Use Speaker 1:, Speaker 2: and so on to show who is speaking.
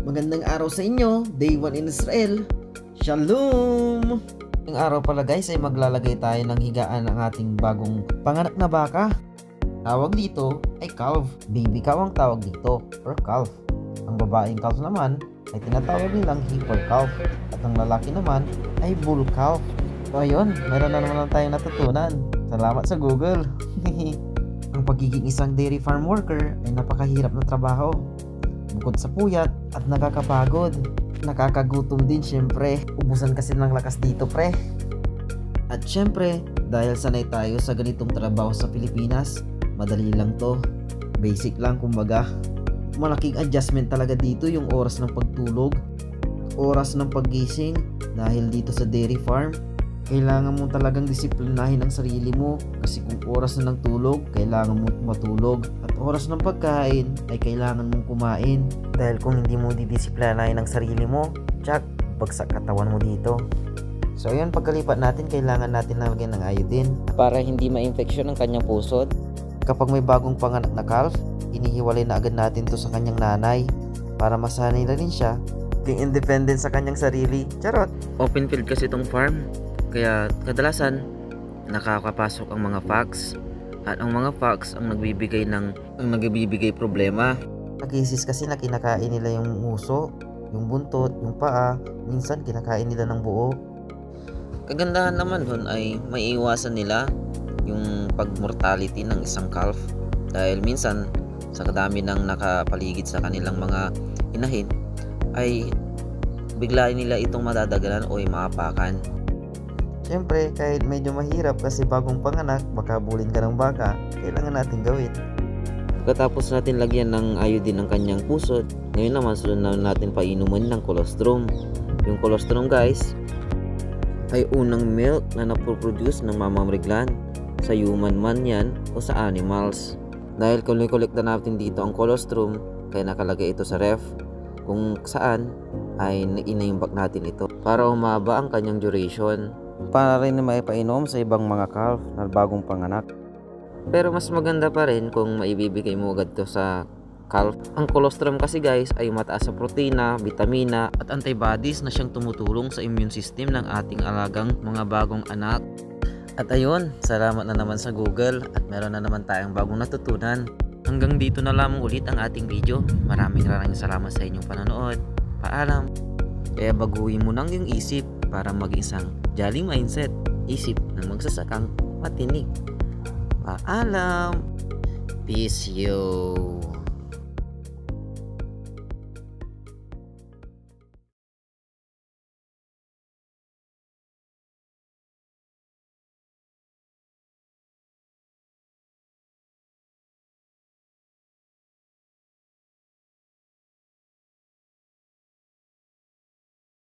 Speaker 1: Magandang araw sa inyo, Day 1 in Israel. Shalom! Ngayong araw pala guys ay maglalagay tayo ng higaan ng ating bagong panganak na baka. Tawag dito ay calf. Baby cow ang tawag dito, or calf. Ang babaeng calf naman ay tinatawag nilang heifer calf. At ang lalaki naman ay bull calf. So ayun, meron na naman tayong natutunan. Salamat sa Google. Ang pagiging isang dairy farm worker ay napakahirap na trabaho. Bukod sa puyat at nakakapagod, nakakagutom din syempre. Ubusan kasi ng lakas dito pre. At syempre, dahil sanay tayo sa ganitong trabaho sa Pilipinas, madali lang to. Basic lang kumbaga. Malaking adjustment talaga dito yung oras ng pagtulog, oras ng paggising. Dahil dito sa dairy farm, kailangan mo talagang disiplinahin ang sarili mo kasi kung oras na ng tulog, kailangan mo matulog at oras ng pagkain ay kailangan mong kumain. Dahil kung hindi mo didisiplinahin ang sarili mo, tsak, bagsak katawan mo dito. So yun, pagkalipat natin, kailangan natin lagyan ng iodine para hindi ma-infeksyon ang kanyang pusod. Kapag may bagong panganak na calf, inihiwalay na agad natin to sa kanyang nanay para masanay na rin siya being independent sa kanyang sarili. Charot! Open field kasi itong farm. Kaya kadalasan nakakapasok ang mga fox at ang mga fox ang nagbibigay problema. Nag-isis kasi na kinakain nila yung uso, yung buntot, yung paa, minsan kinakain nila ng buo. Kagandahan naman dun ay maiiwasan nila yung pag-mortality ng isang calf dahil minsan sa kadami ng nakapaligid sa kanilang mga inahin ay bigla nila itong madadaganan o maapakan. Siyempre, kahit medyo mahirap kasi bagong panganak, baka bulin ka ng baka, kailangan natin gawin. Pagkatapos natin lagyan ng iodine ng kanyang pusod, ngayon naman sunod na natin painuman ng colostrum. Yung colostrum guys, ay unang milk na napoproduce ng mamamriglan. Sa human man yan o sa animals. Dahil kulikolekta natin dito ang colostrum, kaya nakalagay ito sa ref, kung saan ay inaimbak natin ito para humaba ang kanyang duration. Para rin na maipainom sa ibang mga calf na bagong panganak. Pero mas maganda pa rin kung maibibigay mo agad to sa calf. Ang colostrum kasi guys ay mataas sa protina, vitamina at antibodies na siyang tumutulong sa immune system ng ating alagang mga bagong anak. At ayun, salamat na naman sa Google at meron na naman tayong bagong natutunan. Hanggang dito na lamang ulit ang ating video. Maraming salamat sa inyong panonood. Paalam! Kaya baguhin mo nang yung isip para maging isang jolly mindset, isip ng magsasakang matinig. Paalam! Peace yo!